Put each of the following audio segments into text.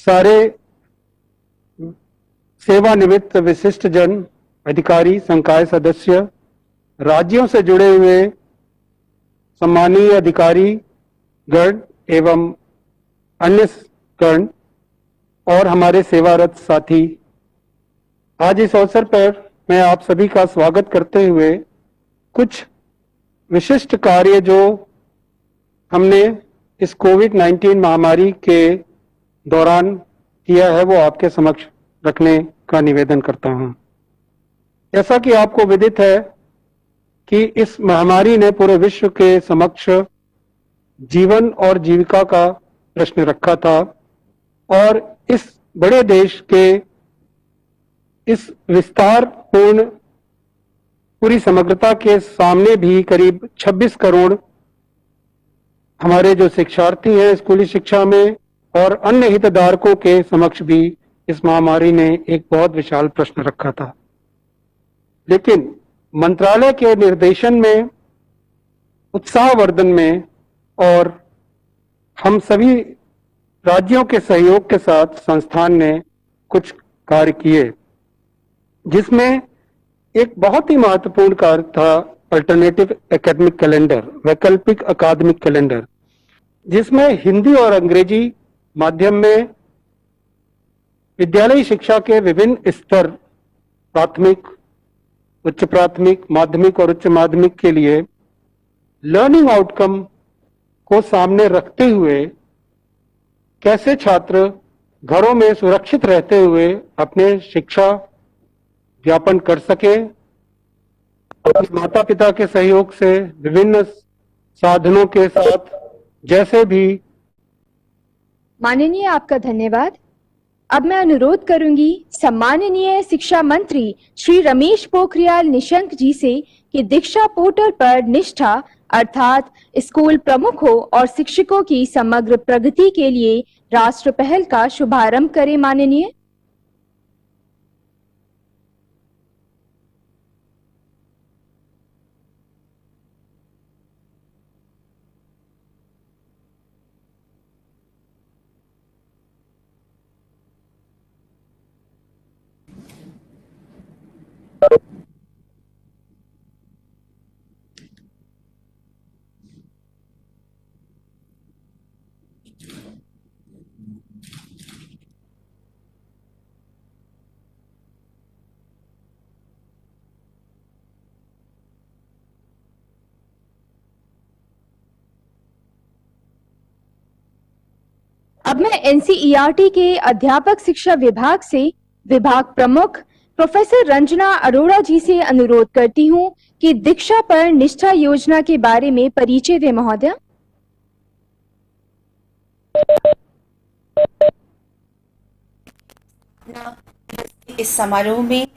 सारे सेवानिवृत्त विशिष्ट जन, अधिकारी, संकाय सदस्य, राज्यों से जुड़े हुए सम्मानीय अधिकारी गण एवं अन्य गण और हमारे सेवारत साथी, आज इस अवसर पर मैं आप सभी का स्वागत करते हुए कुछ विशिष्ट कार्य जो हमने इस कोविड-19 महामारी के दौरान किया है वो आपके समक्ष रखने का निवेदन करता हूं। जैसा कि आपको विदित है कि इस महामारी ने पूरे विश्व के समक्ष जीवन और जीविका का प्रश्न रखा था और इस बड़े देश के इस विस्तारपूर्ण पूरी समग्रता के सामने भी करीब 26 करोड़ हमारे जो शिक्षार्थी हैं स्कूली शिक्षा में और अन्य हितधारकों के समक्ष भी इस महामारी ने एक बहुत विशाल प्रश्न रखा था। लेकिन मंत्रालय के निर्देशन में, उत्साहवर्धन में और हम सभी राज्यों के सहयोग के साथ संस्थान ने कुछ कार्य किए, जिसमें एक बहुत ही महत्वपूर्ण कार्य था अल्टरनेटिव एकेडमिक कैलेंडर, वैकल्पिक अकादमिक कैलेंडर, जिसमें हिंदी और अंग्रेजी माध्यम में विद्यालयी शिक्षा के विभिन्न स्तर, प्राथमिक, उच्च प्राथमिक, माध्यमिक और उच्च माध्यमिक के लिए लर्निंग आउटकम को सामने रखते हुए कैसे छात्र घरों में सुरक्षित रहते हुए अपने शिक्षा व्यापन कर सके, माता पिता के सहयोग से विभिन्न साधनों के साथ, जैसे भी। माननीय, आपका धन्यवाद। अब मैं अनुरोध करूंगी सम्माननीय शिक्षा मंत्री श्री रमेश पोखरियाल निशंक जी से कि दीक्षा पोर्टल पर निष्ठा अर्थात स्कूल प्रमुखों और शिक्षकों की समग्र प्रगति के लिए राष्ट्र पहल का शुभारंभ करें। माननीय। अब मैं एनसीईआरटी के अध्यापक शिक्षा विभाग से विभाग प्रमुख प्रोफेसर रंजना अरोड़ा जी से अनुरोध करती हूं कि दीक्षा पर निष्ठा योजना के बारे में परिचय दें। महोदय। इस समारोह में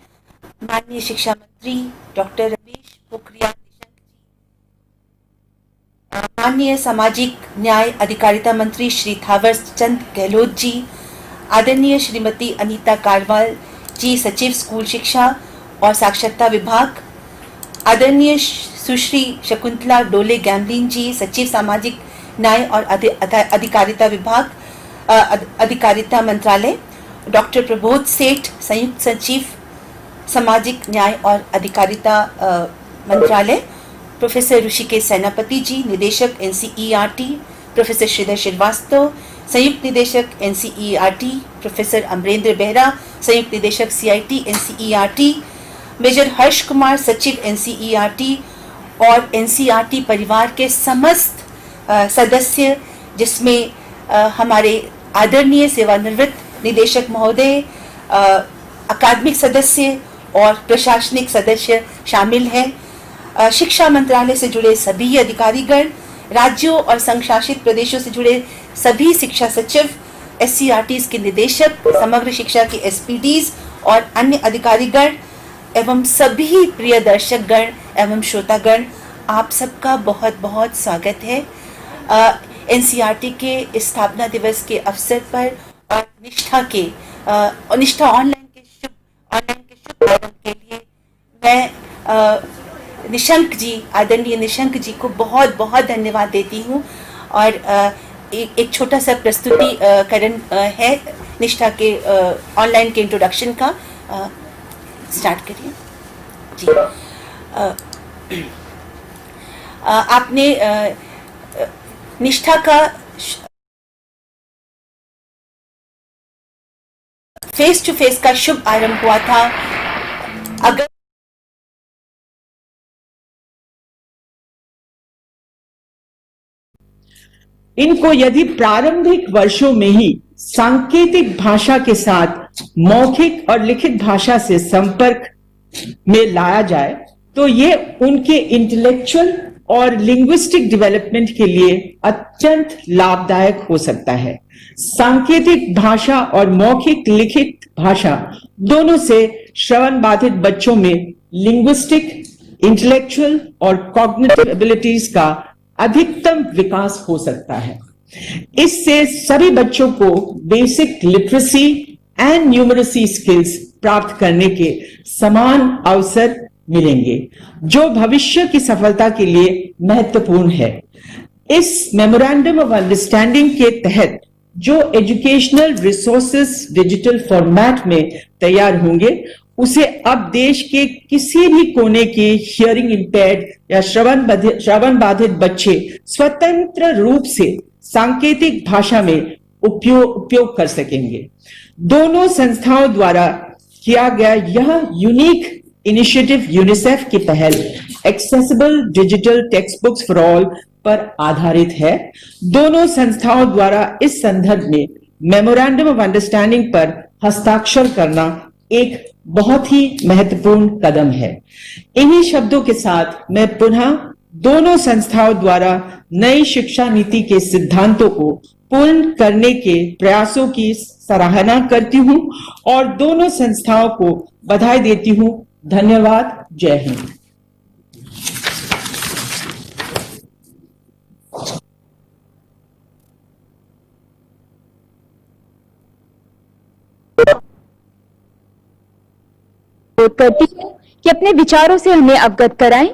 माननीय शिक्षा मंत्री डॉक्टर रमेश पोखरियाल निशंक जी, माननीय सामाजिक न्याय अधिकारिता मंत्री श्री थावर चंद गहलोत जी, आदरणीय श्रीमती अनीता कारवाल जी, सचिव स्कूल शिक्षा और साक्षरता विभाग, आदरणीय सुश्री शकुंतला डोले गैमलिन जी, सचिव सामाजिक न्याय और अधिकारिता विभाग, अधिकारिता मंत्रालय, डॉक्टर प्रबोध सेठ, संयुक्त सचिव सामाजिक न्याय और अधिकारिता मंत्रालय, प्रोफेसर ऋषिकेश सेनापति जी, निदेशक एनसीईआरटी, प्रोफेसर श्रीधर श्रीवास्तव, संयुक्त निदेशक एनसीईआरटी, प्रोफेसर अमरेंद्र बेहरा, संयुक्त निदेशक CIT NCERT, major Harsh Kumar, सचिव एनसीईआरटी और एनसीईआरटी परिवार के समस्त सदस्य, जिसमें हमारे आदरणीय सेवानिवृत्त निदेशक महोदय, अकादमिक सदस्य और प्रशासनिक सदस्य शामिल हैं, शिक्षा मंत्रालय से जुड़े सभी अधिकारीगण, राज्यों और संघ शासित प्रदेशों से जुड़े सभी शिक्षा सचिव, एससीईआरटीज के निदेशक, समग्र शिक्षा के एसपीडीज और अन्य अधिकारीगण एवं सभी प्रिय दर्शकगण एवं श्रोतागण, आप सबका बहुत बहुत स्वागत है एनसीईआरटी के स्थापना दिवस के अवसर पर और निष्ठा ऑनलाइन के शुभ आरंभ के लिए मैं निशंक जी, आदरणीय निशंक जी को बहुत बहुत धन्यवाद देती हूँ। और एक छोटा सा प्रस्तुतिकरण है निष्ठा के ऑनलाइन के इंट्रोडक्शन का स्टार्ट करिए जी। आपने निष्ठा का फेस टू फेस का शुभ आरंभ हुआ था। अगर इनको यदि प्रारंभिक वर्षों में ही सांकेतिक भाषा के साथ मौखिक और लिखित भाषा से संपर्क में लाया जाए तो ये उनके इंटेलेक्चुअल और लिंग्विस्टिक डेवलपमेंट के लिए अत्यंत लाभदायक हो सकता है। सांकेतिक भाषा और मौखिक लिखित भाषा दोनों से श्रवण बाधित बच्चों में लिंग्विस्टिक, इंटेलेक्चुअल और कॉग्निटिव एबिलिटीज का अधिकतम विकास हो सकता है। इससे सभी बच्चों को basic literacy and numeracy skills प्राप्त करने के समान अवसर मिलेंगे, जो भविष्य की सफलता के लिए महत्वपूर्ण है। इस मेमोरेंडम ऑफ अंडरस्टैंडिंग के तहत जो एजुकेशनल रिसोर्सेस डिजिटल फॉर्मेट में तैयार होंगे, उसे अब देश के किसी भी कोने के हियरिंग इंपेयर्ड या श्रवण बाधित बच्चे स्वतंत्र रूप से सांकेतिक भाषा में उपयोग कर सकेंगे। दोनों संस्थाओं द्वारा किया गया यह यूनिक इनिशिएटिव यूनिसेफ की पहल accessible digital text books for all पर आधारित है। दोनों संस्थाओं द्वारा इस संदर्भ में मेमोरेंडम ऑफ अंडरस्टैंडिंग पर हस्ताक्षर करना एक बहुत ही महत्वपूर्ण कदम है। इन्हीं शब्दों के साथ मैं पुनः दोनों संस्थाओं द्वारा नई शिक्षा नीति के सिद्धांतों को पूर्ण करने के प्रयासों की सराहना करती हूं और दोनों संस्थाओं को बधाई देती हूं। धन्यवाद। जय हिंद। करती हूं कि अपने विचारों से हमें अवगत कराएं।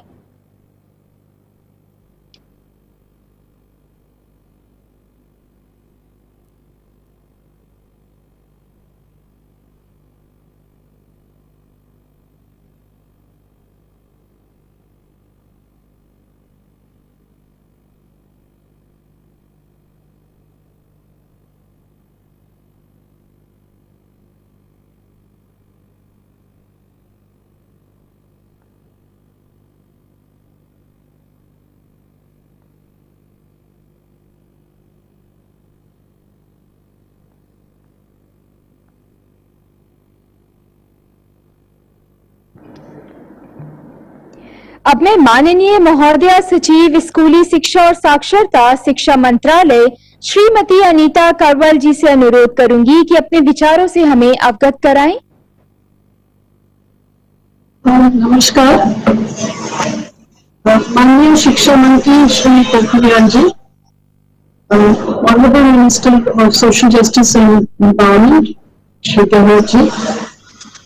अब मैं माननीय महोदया सचिव स्कूली शिक्षा और साक्षरता शिक्षा मंत्रालय श्रीमती अनीता करवाल जी से अनुरोध करूंगी कि अपने विचारों से हमें अवगत कराएं। नमस्कार। माननीय शिक्षा मंत्री Shri Pokhriyal ji, honourable minister of social justice and empowerment Shri Gehlot ji,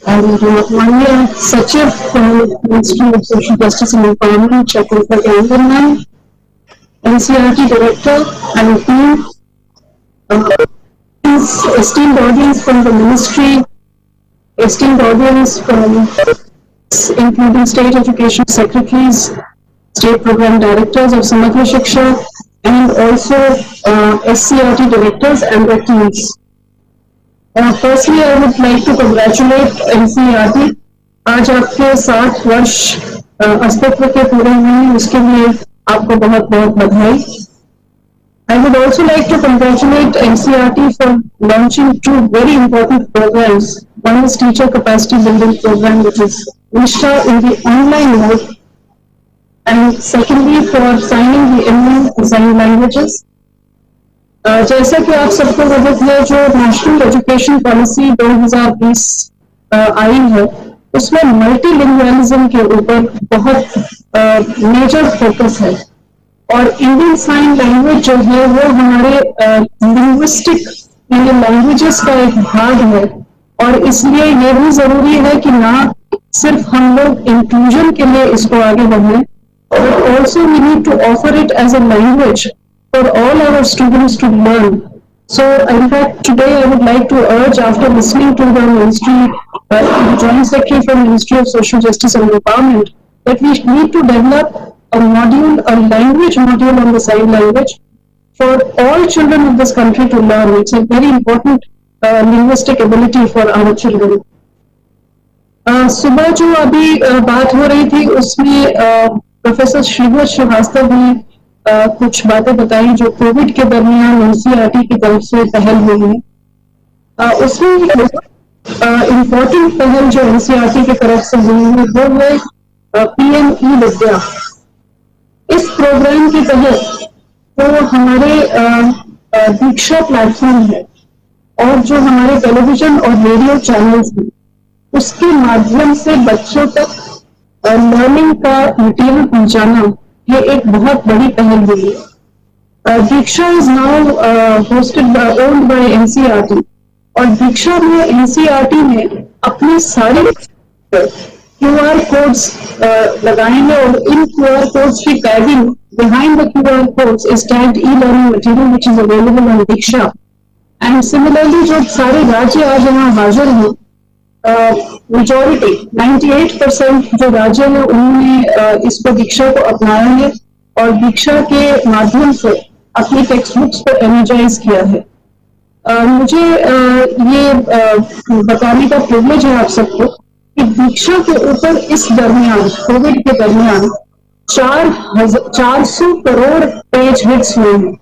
माननीय सचिव ministry of social justice and empowerment Chakravarti Gangan ma'am, NCERT director and team, esteemed audience from the ministry, esteemed audience from including state education secretaries, state program directors of Samagra Shiksha, and also SCRT directors and their teams. Firstly, I would like to congratulate NCERT. आज आपके 60 वर्ष अस्तित्व के पूरे हुए, उसके लिए आपको बहुत बहुत बधाई। I would also like to congratulate NCERT for launching two very important programs. One is teacher capacity building program, which is Nishtha in the online mode, and secondly for signing the MOU in sign languages. जैसा कि आप सबको अवगत है, जो national education policy 2020 आई है, उसमें multilingualism के ऊपर बहुत मेजर फोकस है और इंडियन साइन लैंग्वेज जो है वो हमारे लिंग्विस्टिक यानी लैंग्वेजेस का एक भाग है और इसलिए ये भी जरूरी है कि ना सिर्फ हम लोग इंक्लूजन के लिए इसको आगे बढ़ाएं, but also we need to offer it as a language for all our students to learn, So, in fact, today I would like to urge, after listening to the Ministry, the Joint Secretary from Ministry of Social Justice and Empowerment, that we need to develop a module, a language module on the sign language for all children of this country to learn. It's a very important linguistic ability for our children. सुबह जो अभी बात हो रही थी उसमें professor श्रीवत Srivastava ने कुछ बातें बताई जो कोविड के दरमियान एनसीईआरटी की तरफ से पहल हुई है। उसमें इम्पोर्टेंट पहल जो एनसीईआरटी की तरफ से हुई है वो है पीएम ई विद्या। इस प्रोग्राम के तहत तो हमारे दीक्षा प्लेटफॉर्म है और जो हमारे टेलीविजन और रेडियो चैनल्स हैं उसके माध्यम से बच्चों तक लर्निंग का मटेरियल पहुंचाना ये एक बहुत बड़ी पहल हुई है। Diksha is now hosted owned by NCERT और दीक्षा में एनसीईआरटी ने अपने सारे क्यूआर कोड्स लगाएंगे और इन क्यूआर कोड्स की tagging behind the QR codes is tagged e learning material which is available on Diksha. And similarly जो सारे राज्य आज यहाँ हाजिर हैं मेजॉरिटी 98% जो राज्य है उन्होंने इसको दीक्षा को अपनाया है और दीक्षा के माध्यम से अपनी टेक्स्ट बुक्स को एनर्जाइज किया है। मुझे ये बताने का प्रिविलेज है आप सबको कि दीक्षा के ऊपर इस दरमियान कोविड के दरमियान 400 करोड़ पेज हिट्स हुए हैं,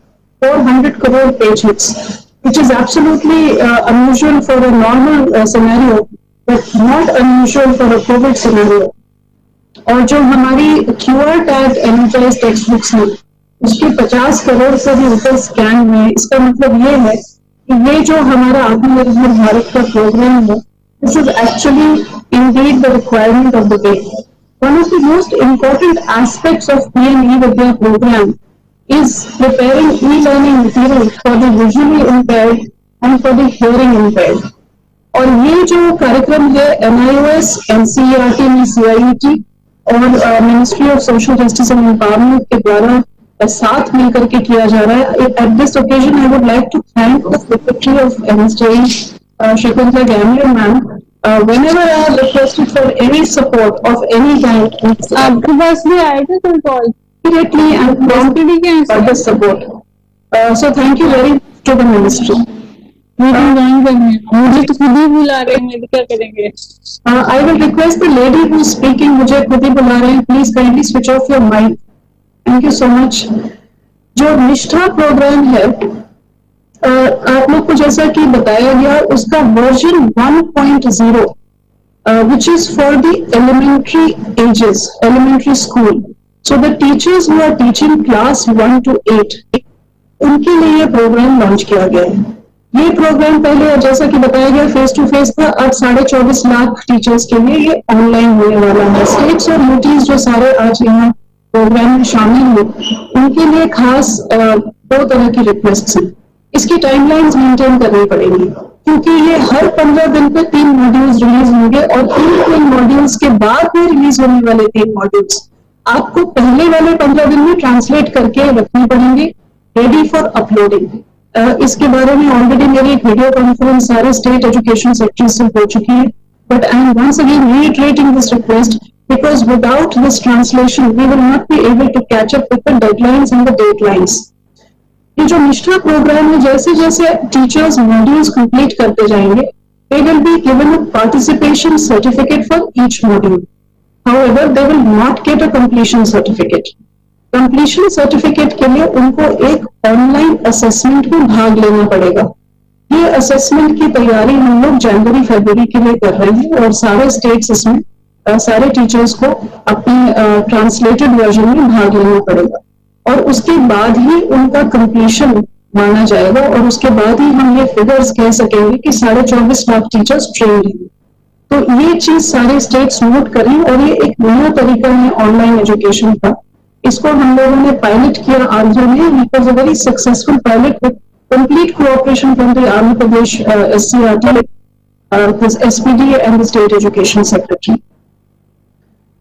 400 crore page hits, which is absolutely unusual for a normal scenario, but not unusual for a COVID scenario. और जो हमारी QR tag energise textbooks हैं उसके 50 करोड़ से भी ऊपर स्कैन हुए। इसका मतलब ये है कि ये जो हमारा आत्मनिर्भर भारत का प्रोग्राम है this is actually indeed the requirement of the day. One of the most important aspects of PM E-Vidya program is preparing e-learning material for the visually impaired and for the hearing impaired. और ये जो कार्यक्रम है NIOS, NCERT में CIET और ministry of social justice and empowerment के द्वारा साथ मिलकर के किया जा रहा है। At this occasion I would like to thank the secretary of MSJ Shakuntala Gamlin ma'am. Whenever I have requested for any support of any kind, आपके पास भी आएगा कोई call immediately and promptly for the support. So thank you very much to the ministry. Meeting join करनी है, मुझे तो खुद ही बुला रहे हैं, मैं क्या करेंगे। I will request the lady who is speaking, मुझे खुद ही बुला रहे हैं, please kindly switch off your mic. Thank you so much. जो निष्ठा प्रोग्राम है आप लोग को जैसा कि बताया गया उसका version 1.0 which is for the elementary ages, elementary school. So the teachers who are teaching class 1 to 8 उनके लिए ये प्रोग्राम लॉन्च किया गया है। ये प्रोग्राम पहले जैसा कि बताया गया फेस टू फेस था, अब 24.5 लाख टीचर्स के लिए ये ऑनलाइन होने वाला है। स्टेट्स और यूटीज जो सारे आज यहाँ प्रोग्राम में शामिल हुए उनके लिए खास 2 तरह की रिक्वेस्ट हैं। इसकी टाइमलाइंस मेंटेन करनी पड़ेगी क्योंकि ये हर 15 दिन पे 3 मॉड्यूल्स रिलीज होंगे और इन मॉड्यूल्स के बाद में रिलीज होने वाले 3 मॉड्यूल्स आपको पहले वाले 15 दिन में ट्रांसलेट करके रखने पड़ेंगे रेडी फॉर अपलोडिंग। इसके बारे में ऑलरेडी मेरी एक वीडियो कॉन्फ्रेंस सारे स्टेट एजुकेशन सेक्रेटरी से हो चुकी है, but I am once again reiterating this request because without this translation we will not be able to catch up with the deadlines and the datelines. ये जो निष्ठा programme है जैसे जैसे टीचर्स मॉड्यूल्स कंप्लीट करते जाएंगे they will be given a participation certificate for each module. However, they will not get a completion certificate. Completion certificate के लिए उनको एक ऑनलाइन असेसमेंट में भाग लेना पड़ेगा। ये असेसमेंट की तैयारी हम लोग जनवरी-फरवरी के लिए कर रहे हैं और सारे स्टेट्स इसमें सारे टीचर्स को अपने ट्रांसलेटेड वर्जन में भाग लेना पड़ेगा और उसके बाद ही उनका कंप्लीशन माना जाएगा और उसके बाद ही हम ये फिगर्स कह सकेंगे कि 24.5 लाख टीचर्स ट्रेंड हैं। तो ये चीज सारे स्टेट्स नोट करें और ये एक नया तरीका है ऑनलाइन एजुकेशन का। इसको हम लोगों ने पायलट किया आंध्र में, it was a very successful pilot with complete cooperation from the Andhra Pradesh SCRT, this SPD and the state education secretary.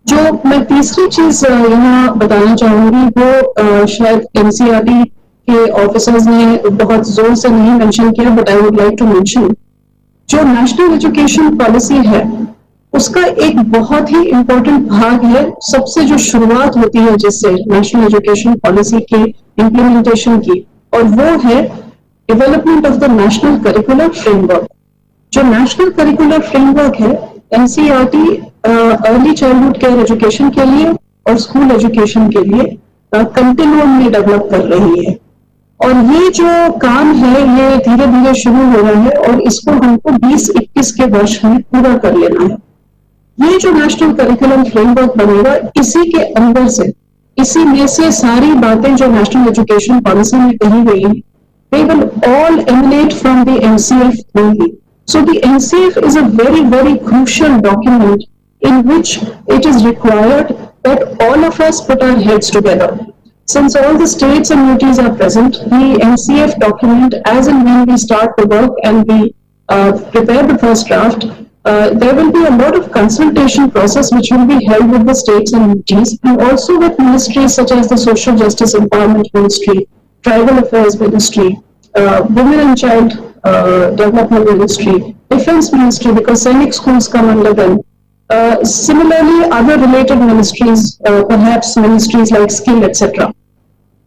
जो मैं तीसरी चीज यहाँ बताना चाहूंगी वो शायद NCERT के ऑफिसर्स ने बहुत जोर से नहीं मेंशन किया, but I would like to mention, जो नेशनल एजुकेशन पॉलिसी है उसका एक बहुत ही इम्पोर्टेंट भाग है, सबसे जो शुरुआत होती है जिससे नेशनल एजुकेशन पॉलिसी की इम्प्लीमेंटेशन की, और वो है development of the national curricular framework. जो नेशनल करिकुलर फ्रेमवर्क है NCERT early childhood care education के लिए और स्कूल एजुकेशन के लिए कंटिन्यूम में डेवलप कर रही है, और ये जो काम है ये धीरे धीरे शुरू हो रहा है और इसको हमको 2021 के वर्ष में पूरा कर लेना है। ये जो नेशनल करिकुलम फ्रेमवर्क बनेगा इसी के अंदर से, इसी में से सारी बातें जो नेशनल एजुकेशन पॉलिसी में कही गई है, they will all emanate from the NCF only. So the NCF is a very, very crucial document in which it is required that all of us put our heads together. Since all the states and UTs are present, the NCF document, as and when we start the work and we prepare the first draft, there will be a lot of consultation process which will be held with the states and UTs and also with ministries such as the Social Justice Empowerment Ministry, Tribal Affairs Ministry, Women and Child Development Ministry, Defense Ministry, because Sainik schools come under them. Similarly, other related ministries, perhaps ministries like skill, etc.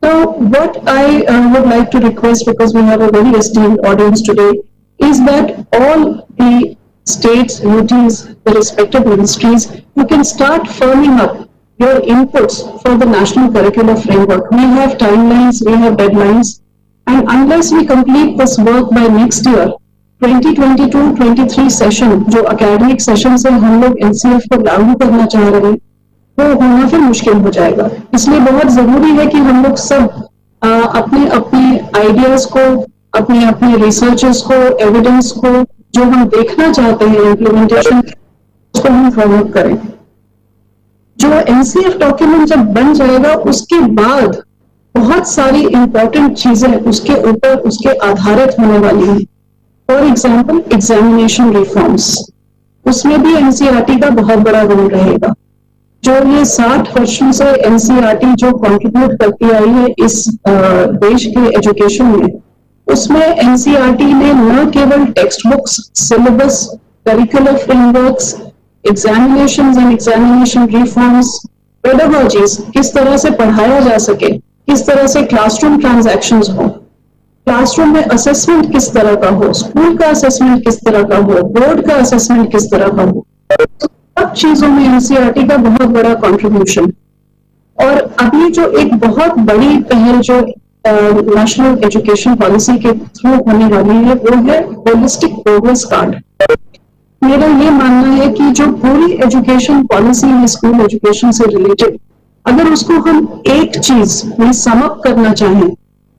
Now, what I would like to request, because we have a very esteemed audience today, is that all the states, UTs, the respective ministries, you can start firming up your inputs for the national curricular framework. We have timelines, we have deadlines, and unless we complete this work by next year, 2022-23 session जो academic session से हम लोग NCF को लागू करना चाह रहे हैं वो होना फिर मुश्किल हो जाएगा। इसलिए बहुत जरूरी है कि हम लोग सब अपने अपने आइडियाज को, अपने अपने रिसर्चेस को, एविडेंस को, जो हम देखना चाहते हैं इम्प्लीमेंटेशन, उसको हम फॉलो करें। जो एनसीएफ डॉक्यूमेंट जब बन जाएगा उसके बाद बहुत सारी इंपॉर्टेंट चीजें उसके ऊपर उसके आधारित होने वाली हैं। फॉर एग्जाम्पल एग्जामिनेशन रिफॉर्म्स, उसमें भी एनसीईआरटी का बहुत बड़ा रोल रहेगा। जो ये 60 वर्षों से एनसीईआरटी जो कंट्रीब्यूट करती आई है इस देश के एजुकेशन में, उसमें एनसीईआरटी ने न केवल textbooks, syllabus, curricular frameworks, examinations and examination reforms, pedagogies, किस तरह से पढ़ाया जा सके, किस तरह से क्लासरूम ट्रांजैक्शंस हो, क्लासरूम में असेसमेंट किस तरह का हो, स्कूल का असेसमेंट किस तरह का हो, बोर्ड का असेसमेंट किस तरह का हो, सब चीजों में एनसीईआरटी का बहुत बड़ा कंट्रीब्यूशन। और अभी जो एक बहुत बड़ी पहल जो नेशनल एजुकेशन पॉलिसी के थ्रू होने वाली है वो है होलिस्टिक प्रोग्रेस कार्ड। मेरा ये मानना है कि जो पूरी एजुकेशन पॉलिसी है स्कूल एजुकेशन से रिलेटेड, अगर उसको हम एक चीज में सम अप करना चाहें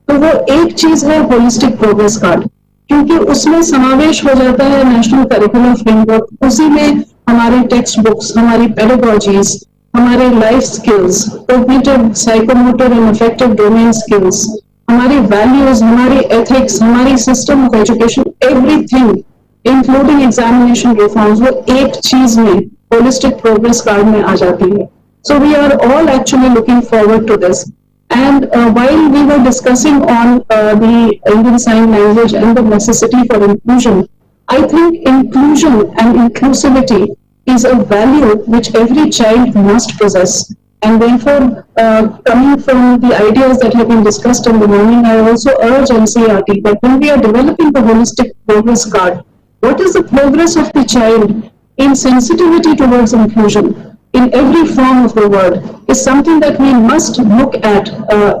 तो वो एक चीज है होलिस्टिक प्रोग्रेस कार्ड, क्योंकि उसमें समावेश हो जाता है नेशनल करिकुलर फ्रेमवर्क, उसी में हमारे टेक्स्ट बुक्स, हमारी पेडागोजीज, हमारे life skills, cognitive, psychomotor and affective domain skills, हमारी वैल्यूज, हमारी एथिक्स, हमारी system of education, everything including examination reforms, वो एक चीज में होलिस्टिक प्रोग्रेस कार्ड में आ जाती है। So we are all actually looking forward to this. And while we were discussing on the Indian Sign Language and the necessity for inclusion, I think inclusion and inclusivity is a value which every child must possess. And therefore, coming from the ideas that have been discussed in the morning, I also urge NCERT that when we are developing the holistic progress card, what is the progress of the child in sensitivity towards inclusion in every form of the word is something that we must look at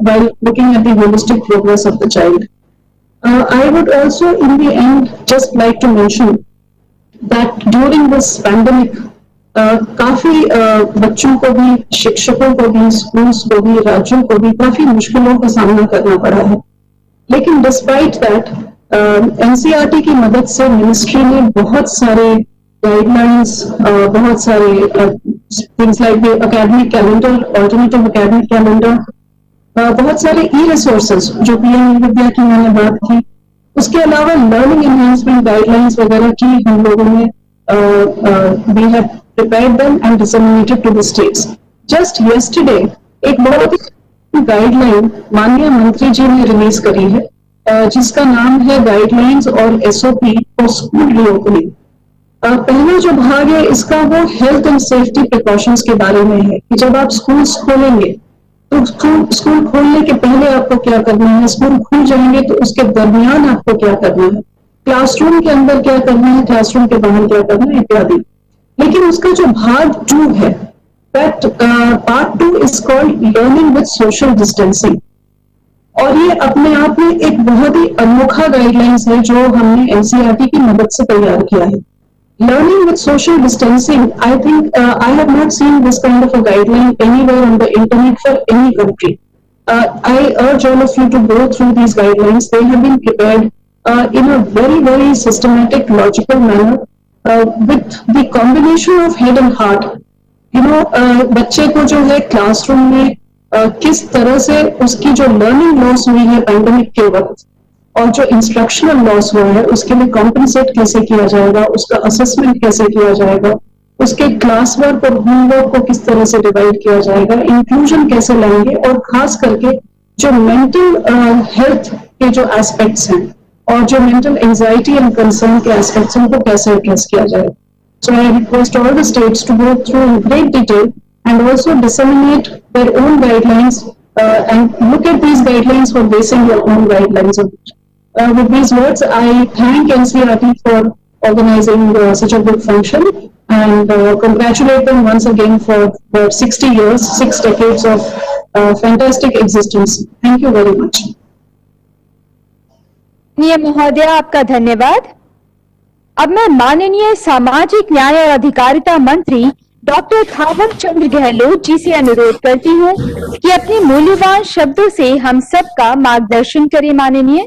while looking at the holistic progress of the child. I would also in the end just like to mention that during this pandemic काफी बच्चों को भी, शिक्षकों को भी, schools को भी, राज्यों को भी काफी मुश्किलों का सामना करना पड़ा है। लेकिन डिस्पाइट दैट एनसीईआरटी की मदद से मिनिस्ट्री ने बहुत सारे गाइडलाइंस, बहुत सारे things like the academic calendar, alternative academic calendar, बहुत सारे ई रिसोर्सेज जो पीएम विद्या की मैंने बात की, उसके अलावा लर्निंग एनहांसमेंट गाइडलाइंस वगैरह की हम लोगों ने we have prepared them and disseminated to the states. Just yesterday, एक बहुत ही गाइडलाइन माननीय मंत्री जी ने रिलीज करी है, जिसका नाम है गाइडलाइंस और एसओपी फॉर स्कूल रीओपनिंग। पहला जो भाग है इसका वो हेल्थ एंड सेफ्टी प्रिकॉशंस के बारे में है कि जब आप स्कूल्स खोलेंगे तो स्कूल खोलने के पहले आपको क्या करना है, स्कूल खुल जाएंगे तो उसके दरमियान आपको क्या करना है, क्लासरूम के अंदर क्या करना है, क्लासरूम के बाहर क्या करना है इत्यादि। लेकिन उसका जो भाग 2 है, that part 2 is called learning with social distancing, और ये अपने आप में एक बहुत ही अनोखा गाइडलाइंस है जो हमने एनसीईआरटी की मदद से तैयार किया है। Learning with social distancing, I think I have not seen this kind of a guideline anywhere on the internet for any country. I urge all of you to go through these guidelines. They have been prepared in a very, very systematic, logical manner with the combination of head and heart. You know, बच्चे को जो है classroom में किस तरह से उसकी जो लर्निंग लॉस हुई है पैंडेमिक के वक्त और जो इंस्ट्रक्शनल लॉस हुआ है उसके लिए कॉम्पनसेट कैसे किया जाएगा, उसका असेसमेंट कैसे किया जाएगा, उसके क्लास वर्क और होमवर्क को किस तरह से डिवाइड किया जाएगा, इंक्लूजन कैसे लाएंगे, और खास करके जो मेंटल हेल्थ के जो एस्पेक्ट्स हैं और जो मेंटल एंजाइटी एंड कंसर्न के एस्पेक्ट्स हैं उनको कैसे एड्रेस किया जाएगा। So I request all the states to go through in great detail and also disseminate their own guidelines and look at these guidelines for basing your own guidelines on it. With these words, I thank NCERT for organizing such a good function and congratulate them once again for their 60 years, 6 decades of fantastic existence. Thank you very much. माननीय महोदय, आपका धन्यवाद। अब मैं माननीय सामाजिक न्याय और अधिकारिता मंत्री डॉक्टर थावर चंद गहलोत जी से अनुरोध करती हूँ कि अपने मूल्यवान शब्दों से हम सबका मार्गदर्शन करें। माननीय।